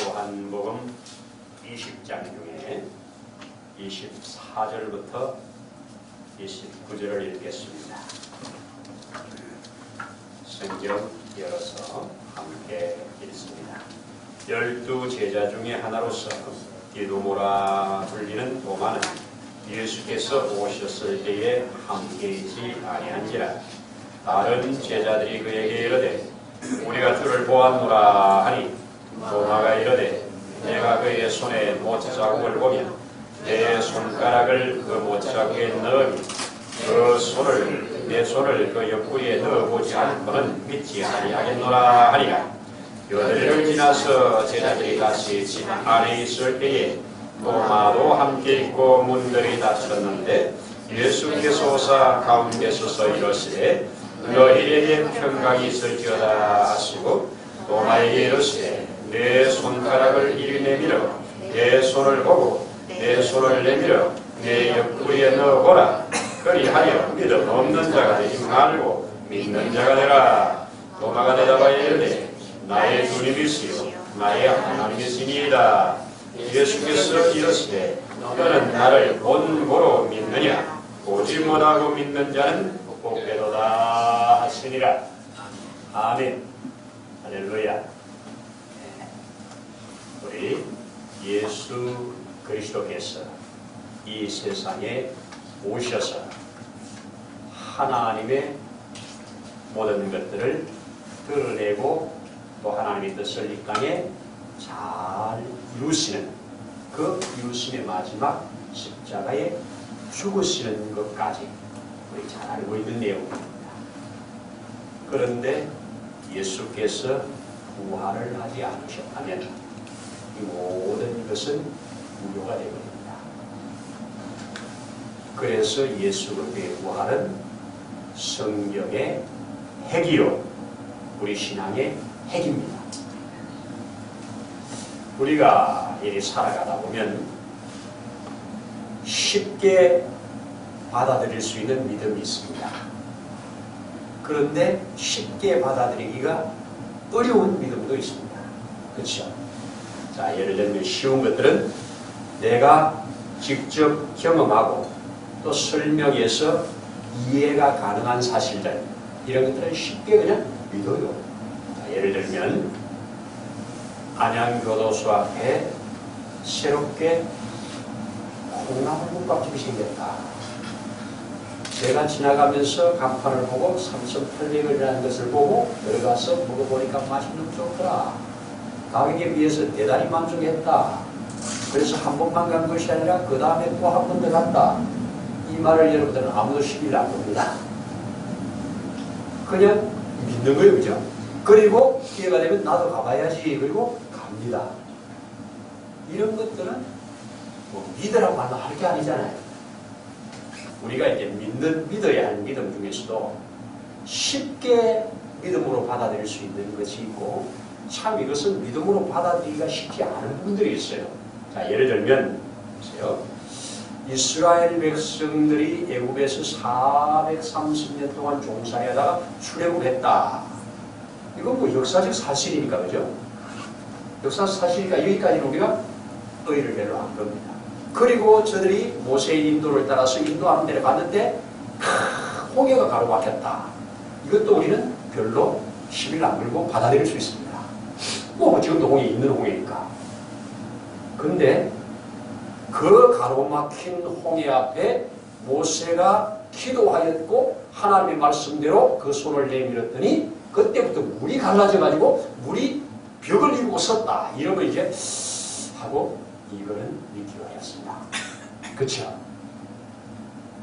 요한복음 20장 중에 24절부터 29절을 읽겠습니다. 성경 열어서 함께 읽습니다. 12 제자 중에 하나로서 디도모라 불리는 도마는 예수께서 오셨을 때에 함께 있지 아니한지라. 다른 제자들이 그에게 이르되 우리가 주를 보았노라 하니 도마가 이르되 내가 그의 손에 못자국을 보면 내 손가락을 그 못자국에 넣으니 내 손을 그 옆구리에 넣어보지 않고는 믿지 아니하겠노라 하니라. 여들을 지나서 제자들이 다시 집 안에 있을 때에 도마도 함께 있고 문들이 닫혔는데 예수께서 오사 가운데 서서 이르시되 너희에게 평강이 있을지어다 하시고 도마에게 이르시되 내 손가락을 이리 내밀어 내 손을 보고 내 손을 내밀어 내 옆구리에 넣어보라. 그리하여 믿음 없는 자가 되지 말고 믿는 자가 되라. 도마가 대답하여 이르되 나의 주님이시요 나의 하나님이시니이다. 예수께서 이르시되 너는 나를 본고로 믿느냐? 보지 못하고 믿는 자는 복되도다 하시니라. 아멘. 할렐루야. 우리 예수 그리스도께서 이 세상에 오셔서 하나님의 모든 것들을 드러내고 또 하나님의 뜻을 이 땅에 잘 이루시는 그 이루심의 마지막 십자가에 죽으시는 것까지 우리 잘 알고 있는 내용입니다. 그런데 예수께서 부활을 하지 않으셨다면 이 모든 것은 무효가 되거든요. 그래서 예수 그리스도의 부활은 성경의 핵이요 우리 신앙의 핵입니다. 우리가 이리 살아가다 보면 쉽게 받아들일 수 있는 믿음이 있습니다. 그런데 쉽게 받아들이기가 어려운 믿음도 있습니다. 그렇죠? 자, 예를 들면 쉬운 것들은 내가 직접 경험하고 또 설명해서 이해가 가능한 사실들, 이런 것들은 쉽게 그냥 믿어요. 자, 예를 들면 안양교도소 앞에 새롭게 콩나물국밥집이 생겼다. 제가 지나가면서 간판을 보고 3,800원이라는 것을 보고 들어가서 먹어보니까 맛이 너무 좋더라. 가격에 비해서 대단히 만족했다. 그래서 한 번만 간 것이 아니라 그 다음에 또 한 번 더 갔다. 이 말을 여러분들은 아무도 시비를 안 겁니다. 그냥 믿는 거예요. 그죠? 그리고 기회가 되면 나도 가봐야지. 그리고 갑니다. 이런 것들은 뭐 믿으라고 하면 할 게 아니잖아요. 우리가 이제 믿어야 할 믿음 중에서도 쉽게 믿음으로 받아들일 수 있는 것이 있고 참 이것은 믿음으로 받아들이기가 쉽지 않은 부분들이 있어요. 자, 예를 들면 보세요. 이스라엘 백성들이 애굽에서 430년 동안 종살이하다가 출애굽했다. 이건 뭐 역사적 사실이니까, 그죠? 역사적 사실이니까 여기까지는 우리가 의의를 별로 안 겁니다. 그리고 저들이 모세의 인도를 따라서 인도하는 데를 갔는데 홍해가 가로막혔다. 이것도 우리는 별로 시비를 안 걸고 받아들일 수 있습니다. 뭐 지금도 홍해 있는 홍해니까. 근데 그 가로막힌 홍해 앞에 모세가 기도하였고 하나님의 말씀대로 그 손을 내밀었더니 그때부터 물이 갈라져가지고 물이 벽을 이루고 섰다. 이러면 이제 하고 이거는 믿기로 하였습니다. 그렇죠?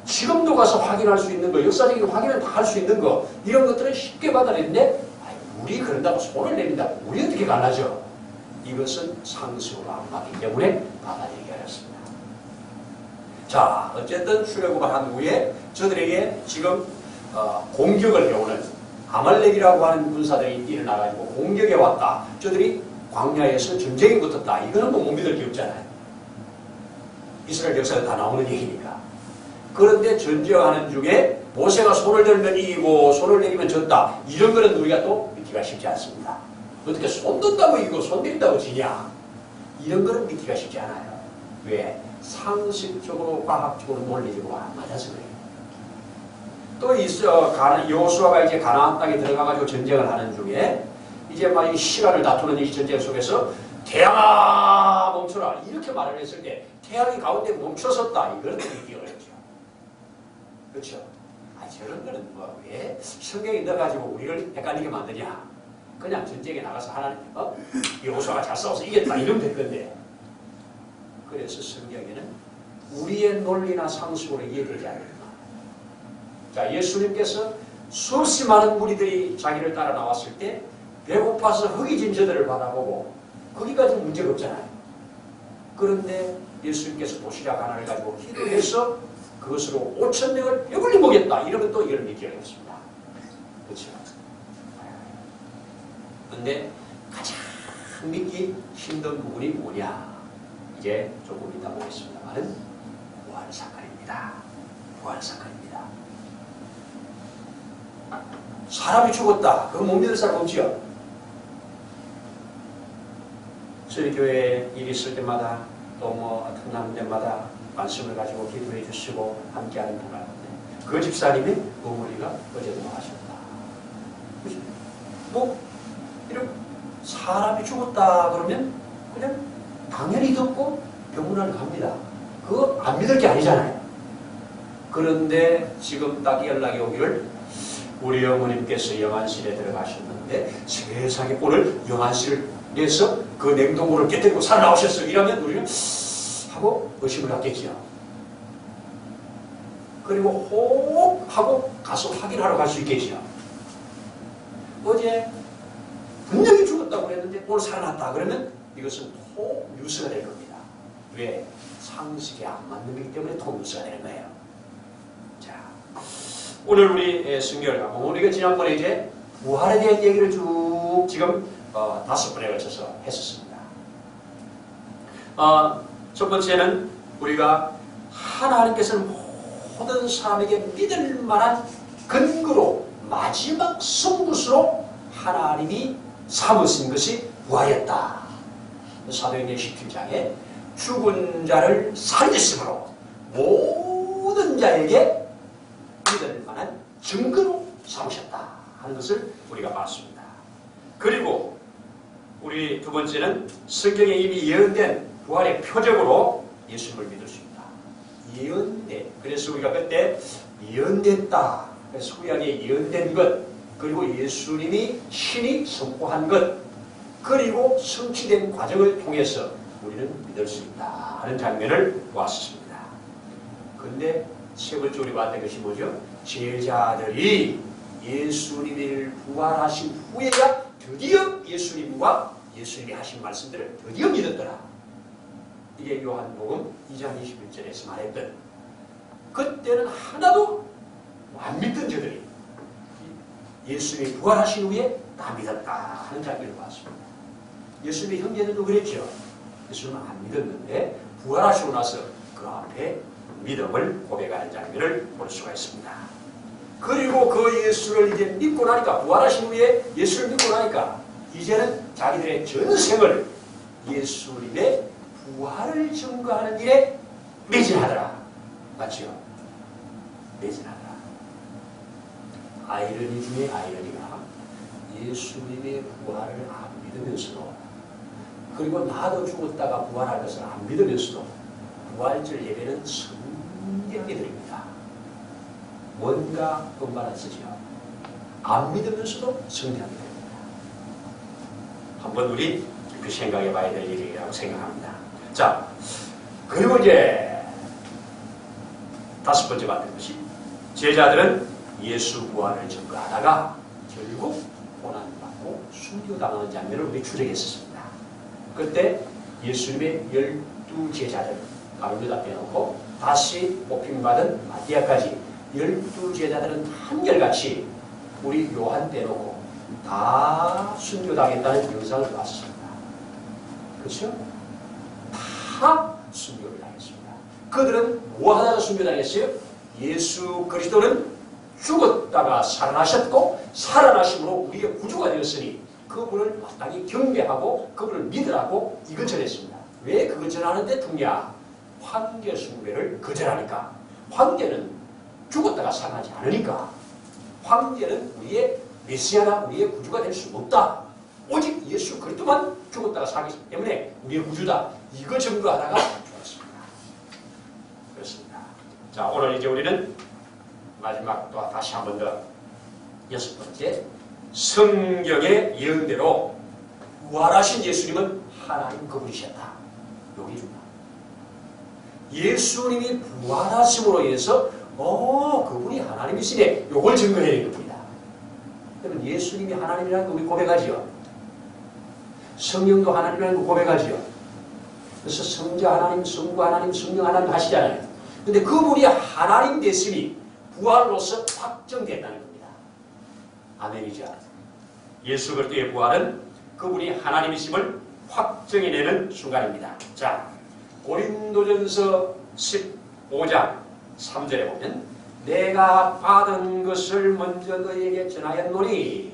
지금도 가서 확인할 수 있는 거, 역사적인 확인을 다 할 수 있는 거, 이런 것들은 쉽게 받아들이는데 물이 그런다고 손을 내민다고 물이 어떻게 갈라져? 이것은 상식으로 안 맞기 때문에 받아들이기 어렵습니다. 자, 어쨌든 출애굽을 한 후에 저들에게 지금 공격을 해오는 아말렉이라고 하는 군사들이 일어나가지고 공격해 왔다. 저들이 광야에서 전쟁이 붙었다. 이거는 뭐 못 믿을 게 없잖아요. 이스라엘 역사가 다 나오는 얘기니까. 그런데 전쟁하는 중에 모세가 손을 들면 이기고 손을 내리면 졌다. 이런 거는 우리가 또 믿기가 쉽지 않습니다. 어떻게 손 든다고 이기고 손 내린다고 지냐. 이런 거는 믿기가 쉽지 않아요. 왜? 상식적으로 과학적으로 논리적으로 안 맞아서 그래요. 또 있어 여호수아가 이제 가나안 땅에 들어가가지고 전쟁을 하는 중에 이제 막 이 시간을 다투는 이 전쟁 속에서 태양아 멈춰라 이렇게 말을 했을 때 태양이 가운데 멈춰섰다 이거는 믿기 어렵죠. 그렇죠? 아 저런 거는 뭐 왜 성경에 넣어가지고 우리를 헷갈리게 만드냐? 그냥 전쟁에 나가서 하나님 여호수아가 잘 싸워서 이겼다 이러면 될 건데. 그래서 성경에는 우리의 논리나 상식으로 이해되지 않는다. 자, 예수님께서 수없이 많은 무리들이 자기를 따라 나왔을 때 배고파서 허기진 저들을 바라보고 거기까지 문제가 없잖아요. 그런데 예수님께서 도시락 하나를 가지고 기도해서 그것으로 5,000명을 배불리 먹였다. 이러면 또 이걸 믿기 어렵습니다. 그렇죠? 그런데 가장 믿기 힘든 부분이 뭐냐? 이제 조금 이따 보겠습니다만은 부활사건입니다. 부활사건입니다. 사람이 죽었다. 그거 못 믿을 사람 없지요? 저희 교회에 일 있을 때마다 또 뭐 틈나는 데마다 말씀을 가지고 기도해 주시고 함께하는 분가 있는데 그 집사님이 어머니가 어제 돌아가셨다. 뭐 이런 사람이 죽었다 그러면 그냥 당연히 듣고 병원을 갑니다. 그거 안 믿을 게 아니잖아요. 그런데 지금 딱 연락이 오기를 우리 어머님께서 영안실에 들어가셨는데 세상에 오늘 영안실에서 그 냉동고를 깨뜨리고 살아나오셨어요. 이러면 우리는 하고 의심을 갖겠지요. 그리고 혹 하고 가서 확인하러 갈 수 있겠지요. 어제 분명히 죽었다고 그랬는데 오늘 살아났다 그러면 이것은 톡 뉴스가 될 겁니다. 왜? 상식에 안 맞는 거기 때문에 톡 뉴스가 되는 거예요. 자, 오늘 우리 순결 가고 우리가 지난번에 이제 부활에 대한 얘기를 쭉 지금 5번에 걸쳐서 했었습니다. 첫 번째는 우리가 하나님께서는 모든 사람에게 믿을 만한 근거로 마지막 승부수로 하나님이 삼으신 것이 부활이었다. 사도행전 17장에 죽은 자를 살리심으로 모든 자에게 믿을 만한 증거로 삼으셨다 하는 것을 우리가 봤습니다. 그리고 우리 두 번째는 성경에 이미 예언된 부활의 표적으로 예수님을 믿을 수 있다. 예언된. 그래서 우리가 그때 예언됐다. 그래서 구약에 예언된 것, 그리고 예수님이 신이 선포한 것, 그리고 성취된 과정을 통해서 우리는 믿을 수 있다 하는 장면을 보았습니다. 그런데 세 번째 우리가 봤던 것이 뭐죠? 제자들이 예수님을 부활하신 후에야 드디어 예수님과 예수님이 하신 말씀들을 드디어 믿었더라. 이게 요한복음 2장 21절에서 말했던 그때는 하나도 안 믿던 저들이 예수님이 부활하신 후에 다 믿었다 하는 장면을 봤습니다. 예수님의 형제들도 그랬죠. 예수님은 안 믿었는데 부활하시고 나서 그 앞에 믿음을 고백하는 장면을 볼 수가 있습니다. 그리고 그 예수를 이제 믿고 나니까 부활하신 후에 예수를 믿고 나니까 이제는 자기들의 전생을 예수님의 부활을 증거하는 일에 매진하더라. 맞죠? 매진하더라. 아이러니 중에 아이러니가 예수님의 부활을 안 믿으면서도 그리고 나도 죽었다가 부활할 것을 안 믿으면서도 부활절 예배는 성경에 드립니다. 뭔가 분발한 쓰죠. 안 믿으면서도 성경에 드립니다. 한번 우리 그 생각해 봐야 될 일이라고 생각합니다. 자, 그리고 이제 다섯 번째 받는 것이 제자들은 예수 부활을 증거하다가 결국 고난받고 순교당하는 장면을 우리 추적했었습니다. 그때 예수님의 12 제자들 가룟유다 빼놓고 다시 뽑힘받은 마티아까지 12 제자들은 한결같이 우리 요한 빼놓고 다 순교당했다는 영상을 봤습니다. 그렇죠? 다 순교를 당했습니다. 그들은 뭐 하다가 순교당했어요? 예수 그리스도는 죽었다가 살아나셨고 살아나심으로 우리의 구주가 되었으니 그분을 마땅히 경배하고 그분을 믿으라고 이걸 전했습니다. 왜 그걸 전하는데 중요하? 황제 숭배를 거절하니까. 황제는 죽었다가 살아나지 않으니까. 황제는 우리의 메시아나 우리의 구주가 될 수 없다. 오직 예수 그리스도만 죽었다가 살기 때문에 우리의 구주다. 이거 증거하다가 죽었습니다. 그렇습니다. 자, 오늘 이제 우리는 마지막 또 다시 한 번 더 6번째, 성경의 예언대로 부활하신 예수님은 하나님 그분이셨다. 여기 중요합니다. 예수님이 부활하심으로 인해서 그분이 하나님이시네. 요걸 증거해야 되는 겁니다. 그러면 예수님이 하나님이라는 거 우리 고백하지요. 성령도 하나님이라는 거 고백하지요. 그래서 성자 하나님, 성부 하나님, 성령 하나님 하시잖아요. 근데 그분이 하나님 되심이 부활로서 확정됐다는 겁니다. 아멘이죠. 예수 그리스도의 부활은 그분이 하나님이심을 확정해내는 순간입니다. 자, 고린도전서 15장 3절에 보면 내가 받은 것을 먼저 너희에게 전하였노니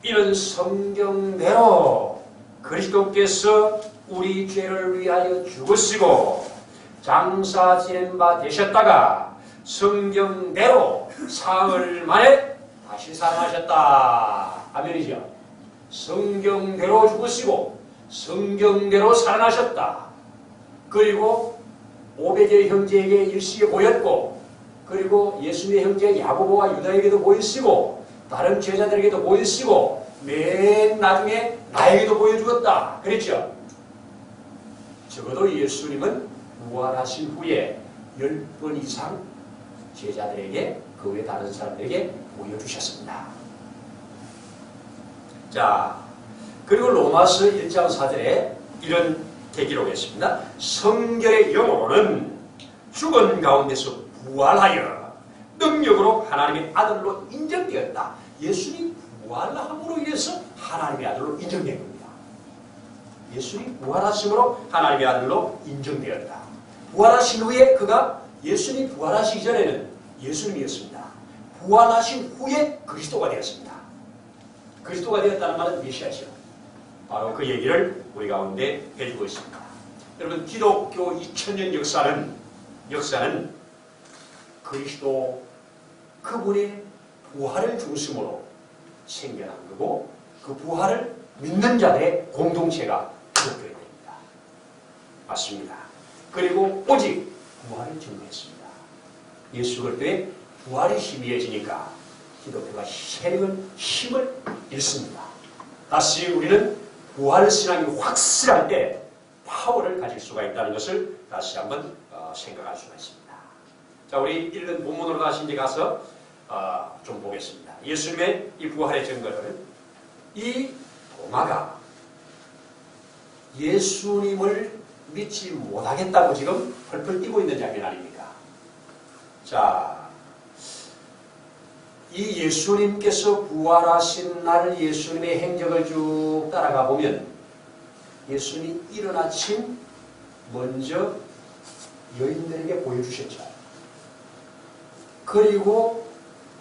이는 성경대로 그리스도께서 우리 죄를 위하여 죽으시고 장사 지낸 바 되셨다가 성경대로 사흘 만에 다시 살아나셨다. 아멘이죠. 성경대로 죽으시고 성경대로 살아나셨다. 그리고 오베제 형제에게 일시에 보였고 그리고 예수님의 형제 야고보와 유다에게도 보이시고 다른 제자들에게도 보이시고 맨 나중에 나에게도 보여주었다. 그랬죠. 적어도 예수님은 부활하신 후에 10번 이상 제자들에게 그 외 다른 사람들에게 보여주셨습니다. 자, 그리고 로마서 1장 4절에 이런 대기록이 있습니다. 성결의 영으로는 죽은 가운데서 부활하여 능력으로 하나님의 아들로 인정되었다. 예수님 부활함으로 인해서 하나님의 아들로 인정된 겁니다. 예수님 부활하심으로 하나님의 아들로 인정되었다. 부활하신 후에 그가 예수님 부활하시기 전에는 예수님이었습니다. 부활하신 후에 그리스도가 되었습니다. 그리스도가 되었다는 말은 메시아죠. 바로 그 얘기를 우리 가운데 해주고 있습니다. 여러분, 기독교 2000년 역사는 그리스도 그분의 부활을 중심으로 생겨난 거고 그 부활을 믿는 자들의 공동체가 기독교입니다. 맞습니다. 그리고 오직 부활을 증거했습니다. 예수 그리스도의 부활이 희미해지니까 기독교가 새로운 힘을 잃습니다. 다시 우리는 부활신앙이 확실할 때 파워를 가질 수가 있다는 것을 다시 한번 생각할 수가 있습니다. 자, 우리 읽은 본문으로 다시 이제 가서 좀 보겠습니다. 예수님의 이 부활의 증거를 이 도마가 예수님을 믿지 못하겠다고 지금 펄펄 뛰고 있는 장면 아닙니까? 자, 이 예수님께서 부활하신 날 예수님의 행적을 쭉 따라가 보면 예수님이 이른 아침 먼저 여인들에게 보여주셨죠. 그리고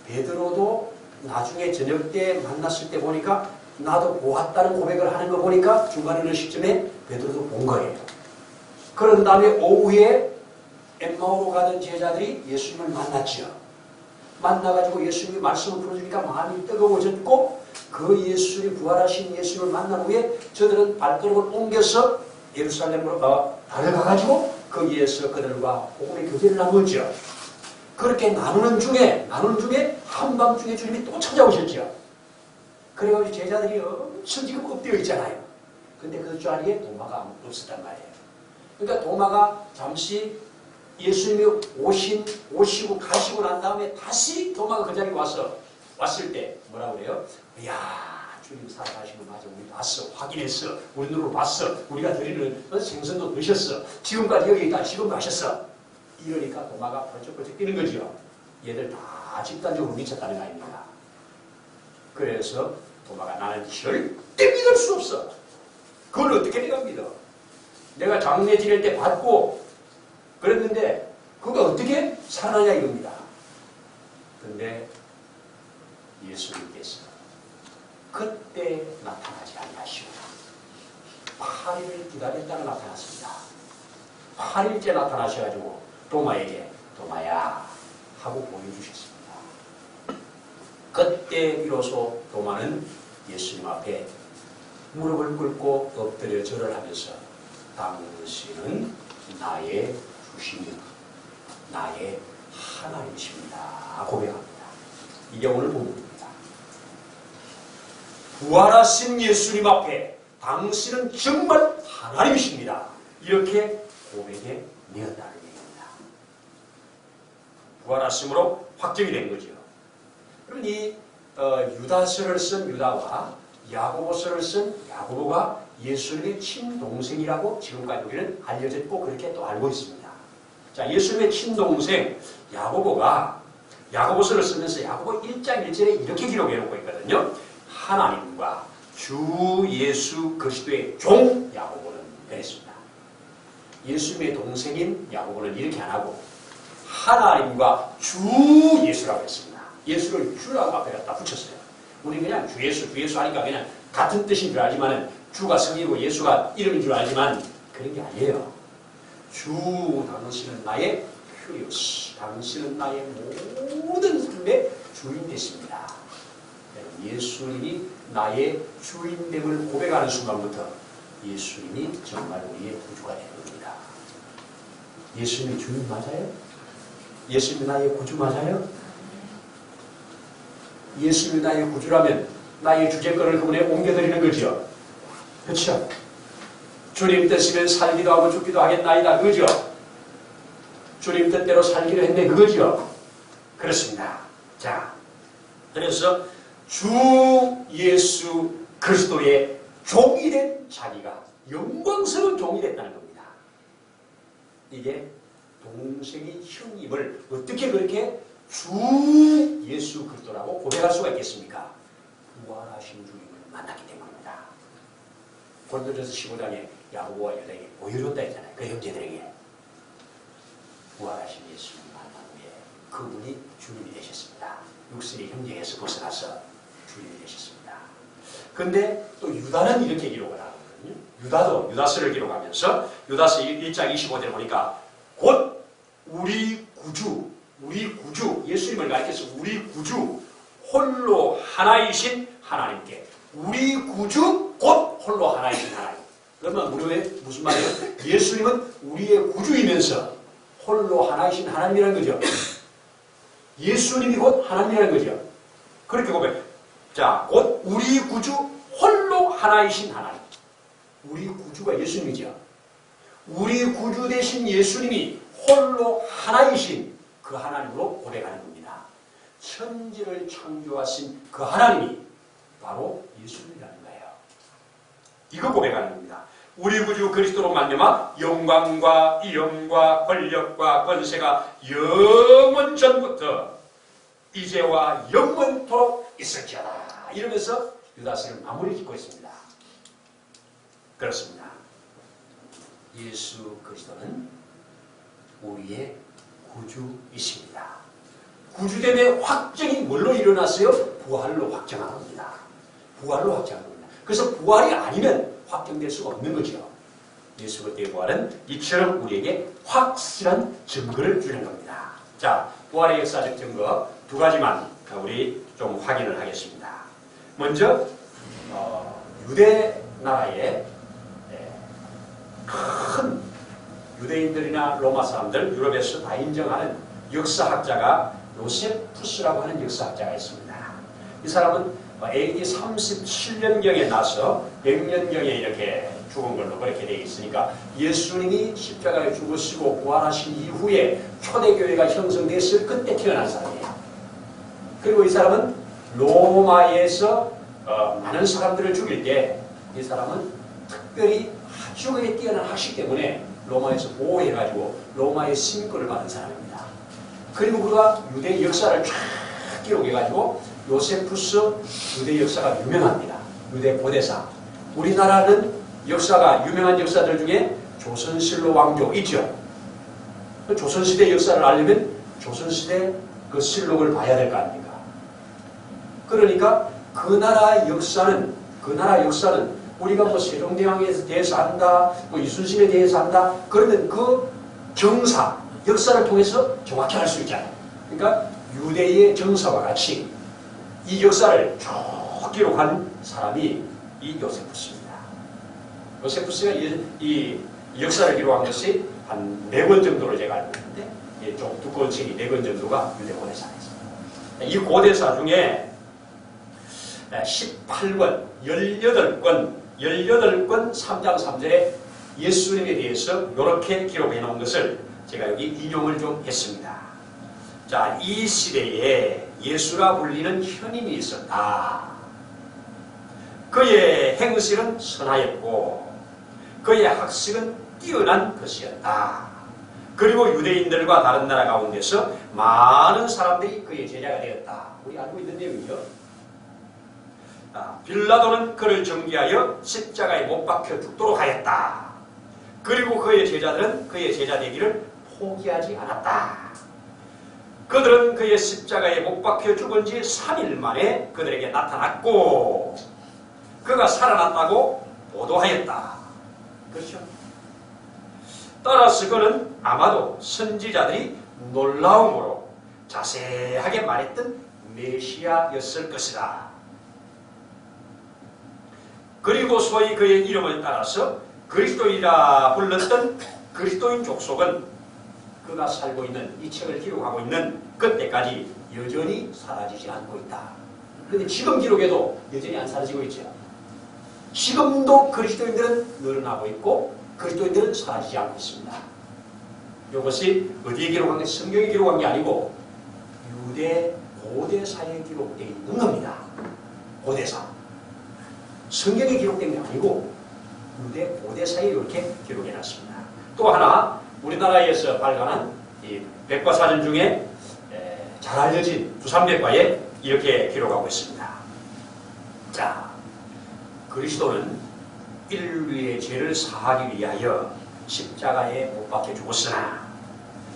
베드로도 나중에 저녁 때 만났을 때 보니까 나도 보았다는 고백을 하는 거 보니까 중간에 어느 시점에 베드로도 본 거예요. 그런 다음에 오후에 엠마오로 가던 제자들이 예수님을 만났죠. 만나가지고 예수님이 말씀을 풀어주니까 마음이 뜨거워졌고 그 예수님 부활하신 예수님을 만난 후에 저들은 발걸음을 옮겨서 예루살렘으로 달려가가지고 거기에서 그들과 복음의 교제를 나누었죠. 그렇게 나누는 중에 한밤중에 주님이 또 찾아오셨죠. 그래가지고 제자들이 엄청 지금 엎드려 있잖아요. 근데 그 자리에 도마가 없었단 말이에요. 그러니까 도마가 잠시 예수님이 오시고 가시고 난 다음에 다시 도마가 그 자리에 왔을 때 뭐라고 그래요? 이야, 주님 살아가신 거 맞아. 우리 봤어. 확인했어. 우리 눈으로 봤어. 우리가 드리는 생선도 드셨어. 지금까지 여기 있다. 지금 가셨어. 이러니까 도마가 벌쩍벌쩍 뛰는 거죠. 얘들 다 집단적으로 미쳤다는 거 아닙니까? 그래서 도마가 나는 절대 믿을 수 없어. 그걸 어떻게 내가 믿어? 내가 장례 지낼 때 받고 그랬는데 그거 어떻게 살아나냐 이겁니다. 그런데 예수님께서 그때 나타나지 아니하시고 8일을 기다렸다가 나타났습니다. 8일째 나타나셔가지고 도마에게 도마야 하고 보여주셨습니다. 그때 비로소 도마는 예수님 앞에 무릎을 꿇고 엎드려 절을 하면서 당신은 나의 주시니 나의 하나님이십니다 고백합니다. 이게 오늘 본문입니다. 부활하신 예수님 앞에 당신은 정말 하나님이십니다. 이렇게 고백해 내었다는 얘기입니다. 부활하심으로 확정이 된 거죠. 그럼 이 유다서를 쓴 유다와 야고보서를 쓴 야고보가 예수님의 친동생이라고 지금까지 우리는 알려져 있고 그렇게 또 알고 있습니다. 자, 예수님의 친동생 야고보가 야고보서를 쓰면서 야고보 1장 1절에 이렇게 기록해 놓고 있거든요. 하나님과 주 예수 그리스도의 종 야고보는 그랬습니다. 예수님의 동생인 야고보는 이렇게 안 하고 하나님과 주 예수라고 했습니다. 예수를 주라고 앞에 갖다 붙였어요. 우리 그냥 주 예수 하니까 그냥 같은 뜻인 줄 알지만 주가 성이고 예수가 이름인 줄 알지만 그런 게 아니에요. 주 당신은 나의 큐리오스, 당신은 나의 모든 삶의 주인 되십니다. 예수님이 나의 주인됨을 고백하는 순간부터 예수님이 정말 우리의 구주가 되는 겁니다. 예수님이 주인 맞아요? 예수님이 나의 구주 맞아요? 예수님이 나의 구주라면 나의 주제권을 그분에 옮겨드리는 거죠. 그렇죠? 주님 뜻이면 살기도 하고 죽기도 하겠나이다. 그거죠? 주님 뜻대로 살기로 했네. 그거죠? 그렇습니다. 자, 그래서 주 예수 그리스도의 종이 된 자기가 영광스러운 종이 됐다는 겁니다. 이게 동생이 형님을 어떻게 그렇게 주 예수 그리스도라고 고백할 수가 있겠습니까? 부활하신 주님을 만났기 때문입니다. 고린도전서 15장에 야고보와 유다에게 보여줬다 했잖아요. 그 형제들에게 부활하신 예수님 만난 후에 그분이 주님이 되셨습니다. 육신의 형제에서 벗어나서 주님이 되셨습니다. 근데 또 유다는 이렇게 기록을 하거든요. 유다도 유다서를 기록하면서 유다서 1장 25절에 보니까 곧 우리 구주 예수님을 가리켜서 우리 구주 홀로 하나이신 하나님께 우리 구주 곧 홀로 하나이신 하나님. 그러면 무슨 말이에요? 예수님은 우리의 구주이면서 홀로 하나이신 하나님이라는 거죠. 예수님이 곧 하나님이라는 거죠. 그렇게 고백. 자, 곧 우리 구주 홀로 하나이신 하나님. 우리 구주가 예수님이죠. 우리 구주 되신 예수님이 홀로 하나이신 그 하나님으로 고백하는 겁니다. 천지를 창조하신 그 하나님이 바로 예수님이라는 거예요. 이거 고백하는 겁니다. 우리 구주 그리스도로 말미암아 영광과 이름과 권력과 권세가 영원 전부터 이제와 영원토록 있을지어다. 이러면서 유다서를 마무리 짓고 있습니다. 그렇습니다. 예수 그리스도는 우리의 구주이십니다. 구주됨의 확정이 뭘로 일어났어요? 부활로 확정한 겁니다. 부활로 확정한 겁니다. 그래서 부활이 아니면 확정될 수가 없는 거죠. 예수 그리스도의 부활은 이처럼 우리에게 확실한 증거를 주는 겁니다. 자, 부활의 역사적 증거 두 가지만 우리 좀 확인을 하겠습니다. 먼저 유대 나라의 큰 유대인들이나 로마 사람들, 유럽에서 다 인정하는 역사학자가 요세푸스라고 하는 역사학자가 있습니다. 이 사람은 AD 37년경에 나서 100년경에 이렇게 죽은 걸로 그렇게 되어 있으니까 예수님이 십자가에 죽으시고 부활하신 이후에 초대교회가 형성됐을 그때 태어난 사람이에요. 그리고 이 사람은 로마에서 많은 사람들을 죽일 때 이 사람은 특별히 아주 뛰어난 학식 때문에 로마에서 보호해가지고 로마의 시민권을 받은 사람입니다. 그리고 그가 유대 역사를 쫙 기록해가지고 요세푸스 유대 역사가 유명합니다. 유대 고대사. 우리나라는 역사가 유명한 역사들 중에 조선실로 왕조 있죠. 조선시대 역사를 알려면 조선시대 그 실록을 봐야 될 거 아닙니까? 그러니까 그 나라 역사는 우리가 뭐 세종대왕에 대해서 안다, 뭐 이순신에 대해서 안다, 그러면 그 정사, 역사를 통해서 정확히 알 수 있잖아요. 그러니까 유대의 정사와 같이 이 역사를 쭉 기록한 사람이 이 요세푸스입니다. 요세푸스가 이 역사를 기록한 것이 한 4권 정도로 제가 알고 있는데, 좀 두꺼운 책이 4권 정도가 유대 고대사입니다. 이 고대사 중에 18권, 18권 3장 3절에 예수님에 대해서 이렇게 기록해 놓은 것을 제가 여기 인용을 좀 했습니다. 자, 이 시대에 예수라 불리는 현인이 있었다. 그의 행실은 선하였고 그의 학식은 뛰어난 것이었다. 그리고 유대인들과 다른 나라 가운데서 많은 사람들이 그의 제자가 되었다. 우리 알고 있는 내용이죠. 빌라도는 그를 정죄하여 십자가에 못 박혀 죽도록 하였다. 그리고 그의 제자들은 그의 제자 되기를 포기하지 않았다. 그들은 그의 십자가에 못 박혀 죽은 지 3일 만에 그들에게 나타났고 그가 살아났다고 보도하였다. 그렇죠? 따라서 그는 아마도 선지자들이 놀라움으로 자세하게 말했던 메시아였을 것이다. 그리고 소위 그의 이름을 따라서 그리스도이라 불렀던 그리스도인 족속은 그가 살고 있는 이 책을 기록하고 있는 그때까지 여전히 사라지지 않고 있다. 그런데 지금 기록에도 여전히 안 사라지고 있죠. 지금도 그리스도인들은 늘어나고 있고 그리스도인들은 사라지지 않고 있습니다. 이것이 어디에 기록한 게 성경에 기록한 게 아니고 유대 고대사에 기록되어 있는 겁니다. 고대사. 성경에 기록된 게 아니고 유대 고대사에 이렇게 기록해놨습니다. 또 하나 우리나라에서 발간한 이 백과사전 중에 잘 알려진 부산백과에 이렇게 기록하고 있습니다. 자, 그리스도는 인류의 죄를 사하기 위하여 십자가에 못 박혀 죽었으나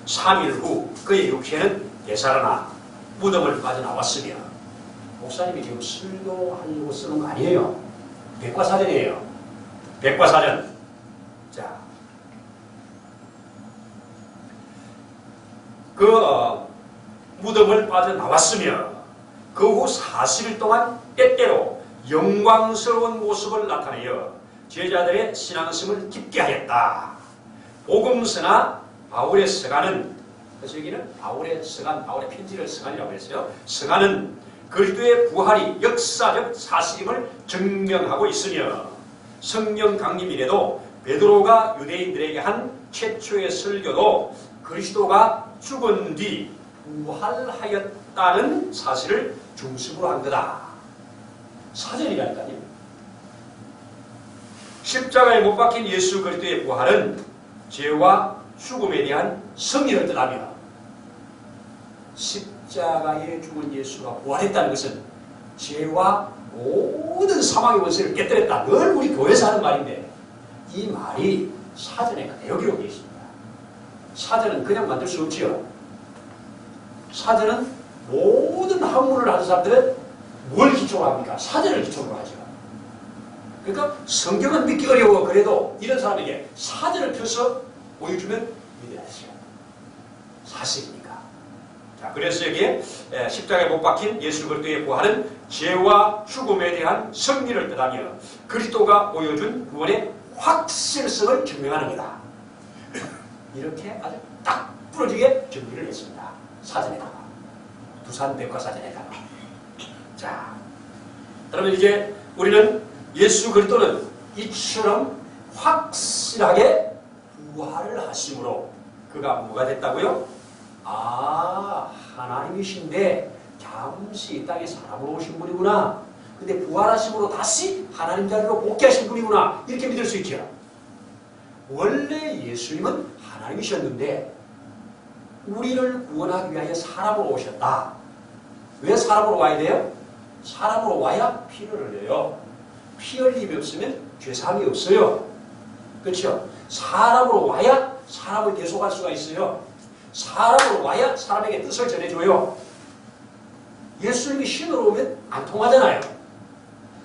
3일 후 그의 육체는 되살아나 무덤을 빠져나왔으며 목사님이 지금 설교하려고 쓰는 거 아니에요. 백과사전이에요. 백과사전. 자, 그 무덤을 빠져나왔으며 그 후 40일 동안 때때로 영광스러운 모습을 나타내어 제자들의 신앙심을 깊게 하였다. 복음서나 바울의 서간은, 그래서 여기는 바울의 서간, 바울의 편지를 서간이라고 했어요. 서간은 그리스도의 부활이 역사적 사실임을 증명하고 있으며 성령 강림 이래도 베드로가 유대인들에게 한 최초의 설교도 그리스도가 죽은 뒤 부활하였다는 사실을 중심으로 한 거다. 사전이라니까요. 십자가에 못 박힌 예수 그리스도의 부활은 죄와 죽음에 대한 승리를 뜻하며 십자가에 죽은 예수가 부활했다는 것은 죄와 모든 사망의 원수를 깨뜨렸다. 늘 우리 교회에서 하는 말인데 이 말이 사전에 그대로 기록되어 있습니다. 사전은 그냥 만들 수 없지요. 사전은 모든 학문을 하는 사람들은 뭘 기초로 합니까? 사전을 기초로 하죠. 그러니까 성경은 믿기 어려워. 그래도 이런 사람에게 사전을 펴서 보여주면 믿어야죠. 사실이니까. 자, 그래서 여기에 십자가에 못 박힌 예수 그리스도의 부활은 죄와 죽음에 대한 승리를 뜻하며 그리스도가 보여준 구원의 확실성을 증명하는 거다. 이렇게 아주 딱 부러지게 정리를 했습니다. 사전에다가. 부산 백과사전에다가. 자, 그러면 이제 우리는 예수 그리스도는 이처럼 확실하게 부활을 하심으로 그가 뭐가 됐다고요? 아, 하나님이신데 잠시 이 땅에 사람으로 오신 분이구나. 근데 부활하심으로 다시 하나님 자리로 복귀하신 분이구나. 이렇게 믿을 수 있죠. 원래 예수님은 하나님이셨는데 우리를 구원하기 위하여 사람으로 오셨다. 왜 사람으로 와야 돼요? 사람으로 와야 피를 흘려요. 피 흘림이 없으면 죄사함이 없어요. 그렇죠? 사람으로 와야 사람을 대속할 수가 있어요. 사람으로 와야 사람에게 뜻을 전해줘요. 예수님이 신으로 오면 안 통하잖아요.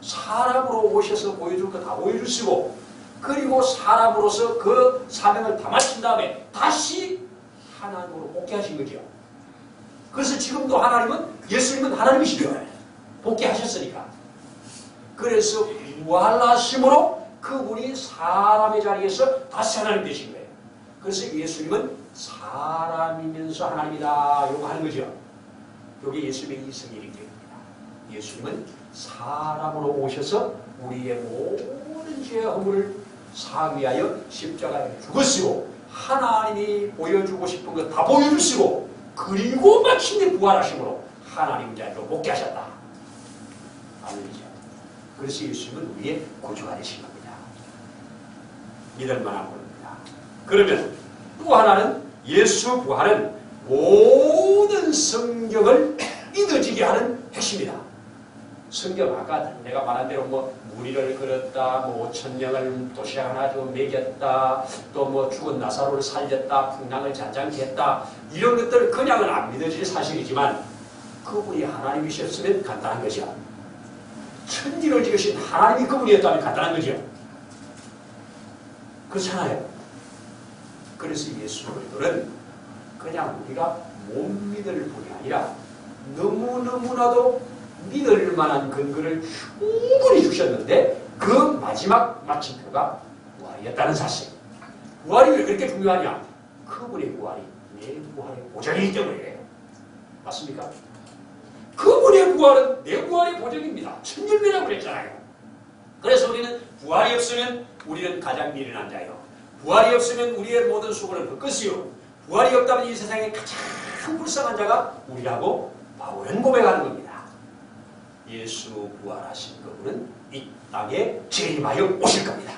사람으로 오셔서 보여줄 거 다 보여주시고, 그리고 사람으로서 그 사명을 다 마친 다음에 다시 하나님으로 복귀하신 거죠. 그래서 지금도 하나님은, 예수님은 하나님이시죠. 복귀하셨으니까. 그래서 부활하심으로 그분이 사람의 자리에서 다시 하나님 되신 거예요. 그래서 예수님은 사람이면서 하나님이다, 요거 하는 거죠. 이게 예수님의 이성의 인격입니다. 예수님은 사람으로 오셔서 우리의 모든 죄의 허물을 사하기 위하여 십자가에 죽으시고, 하나님이 보여주고 싶은 것 다 보여주시고, 그리고 마침내 부활하심으로 하나님 자리로 복귀하셨다. 아멘이죠. 그래서 예수님은 우리의 구주가 되신 겁니다. 믿을 만한 분입니다. 그러면 또 하나는, 예수 부활은 모든 성경을 믿어지게 하는 핵심이다. 성경, 아까 내가 말한 대로 무리를 걸었다, 5,000명을 도시락 하나 좀 먹였다, 또 죽은 나사로를 살렸다, 풍랑을 잔잔케 했다, 이런 것들 그냥은 안 믿어질 사실이지만, 그분이 하나님이셨으면 간단한 것이야. 천지를 지으신 하나님이 그분이었다면 간단한 거죠. 그렇잖아요. 그래서 예수님들은 그냥 우리가 못 믿을 뿐이 아니라 너무너무나도 믿을 만한 근거를 충분히 주셨는데, 그 마지막 마침표가 부활이었다는 사실. 부활이 왜 그렇게 중요하냐? 그분의 부활이 내 부활의 보장이기 때문이에요. 맞습니까? 그분의 부활은 내 부활의 보장입니다. 천년이라고 그랬잖아요. 그래서 우리는 부활이 없으면 우리는 가장 미련한 자요, 부활이 없으면 우리의 모든 수고는 헛것이요, 부활이 없다면 이 세상에 가장 불쌍한 자가 우리라고 바울은 고백하는 겁니다. 예수 부활하신 그분은 이 땅에 재림하여 오실 겁니다.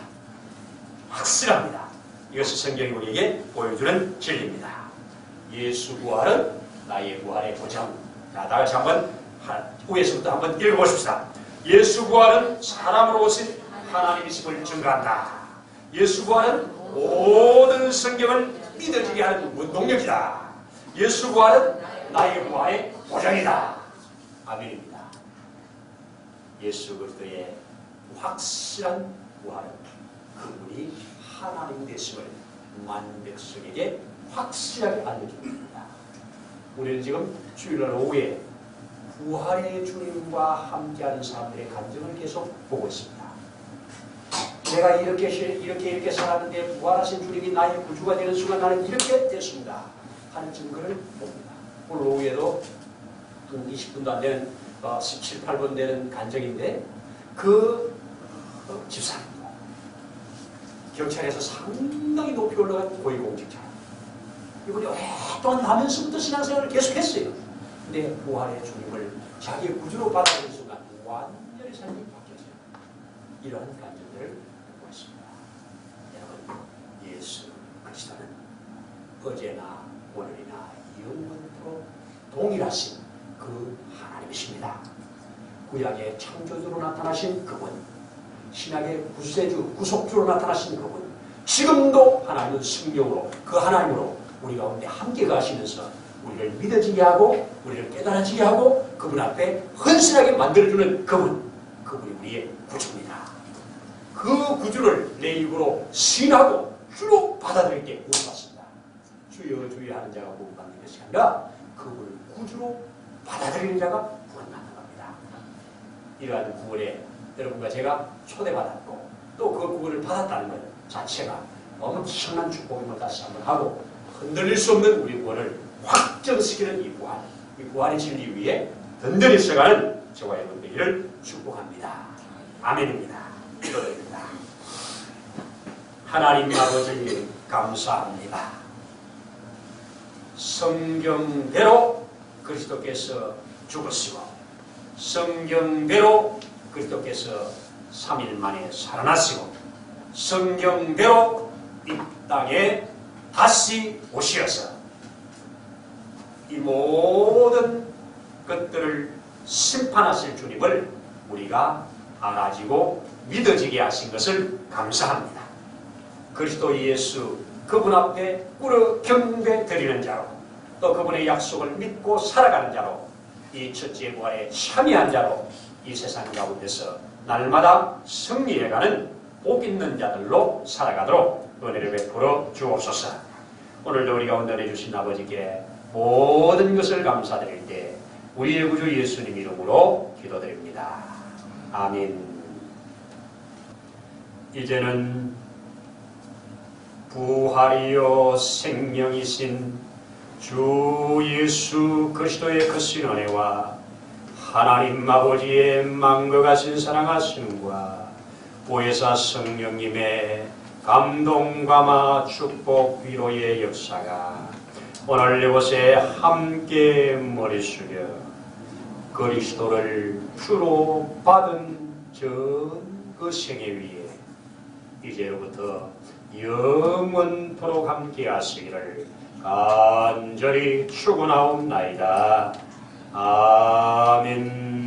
확실합니다. 이것이 성경이 우리에게 보여주는 진리입니다. 예수 부활은 나의 부활의 보장. 자, 다 같이 한번 위에서부터 한번 읽어보십시다. 예수 부활은 사람으로 오신 하나님이심을 증거한다. 예수 부활은 모든 성경을 믿어지게 하는 능력이다. 예수 부활은 나의 부활의 보장이다. 아멘입니다. 예수 그리스도의 확실한 부활은 그분이 하나님 되심을 만백성에게 확실하게 알려줍니다. 우리는 지금 주일날 오후에 부활의 주님과 함께하는 사람들의 감정을 계속 보고 있습니다. 내가 이렇게 살았는데 부활하신 주님이 나의 구주가 되는 순간 나는 이렇게 됐습니다 하는 증거를 봅니다. 오늘 오후에도 20분도 안 되는 17, 18분 되는 간증인데, 그 집사님도 경찰에서 상당히 높이 올라간 고위공직자, 이분이 오랫동안 나면서부터 신앙생활을 계속했어요. 근데 부활의 주님을 자기의 구주로 받아들인 순간 완전히 삶이 바뀌었어요. 이러한 간증들을 보고 있습니다. 여러분, 예수 그리스도는 어제나 오늘이나 영원토록 동일하신 그 하나님이십니다. 구약의 창조주로 나타나신 그분, 신약의 구세주, 구속주로 나타나신 그분, 지금도 하나님은 성령으로, 그 하나님으로 우리 가운데 함께 가시면서 우리를 믿어지게 하고 우리를 깨달아지게 하고 그분 앞에 헌신하게 만들어주는 그분이 우리의 구주입니다. 그 구주를 내 입으로 시인하고 주로 받아들일 때 구원받습니다. 주여 주여 하는 자가 구원받는 것이 아니라 그분을 구주로 받아들이는 자가 구원받는 겁니다. 이러한 구원에 여러분과 제가 초대받았고 또 그 구원을 받았다는 것 자체가 엄청난 축복임을 다시 한번 하고, 흔들릴 수 없는 우리 구원을 확정시키는 이 부활의 진리 위에 든든히 서가는 저와 여러분 되기를 축복합니다. 아멘입니다. 기도드립니다. 하나님 아버지 감사합니다. 성경대로 그리스도께서 죽으시고 성경대로 그리스도께서 3일 만에 살아나시고 성경대로 이 땅에 다시 오시어서 이 모든 것들을 심판하실 주님을 우리가 알아지고 믿어지게 하신 것을 감사합니다. 그리스도 예수 그분 앞에 꿇어 경배 드리는 자로 또 그분의 약속을 믿고 살아가는 자로, 이 첫째 부활에 참여한 자로 이 세상 가운데서 날마다 승리해가는 복 있는 자들로 살아가도록 은혜를 베풀어 주옵소서. 오늘도 우리 가운데 내주신 아버지께 모든 것을 감사드릴 때 우리의 구주 예수님 이름으로 기도드립니다. 아멘. 이제는 부활이요 생명이신 주 예수 그리스도의 크신 은혜와 하나님 아버지의 만거가신 사랑하심과 보혜사 성령님의 감동, 감화, 축복, 위로의 역사가 오늘 이곳에 함께 머리 숙여 그리스도를 주로 받은 전 그 생애 위에 이제로부터 영원토록 함께 하시기를 간절히 축원하옵나이다. 아멘.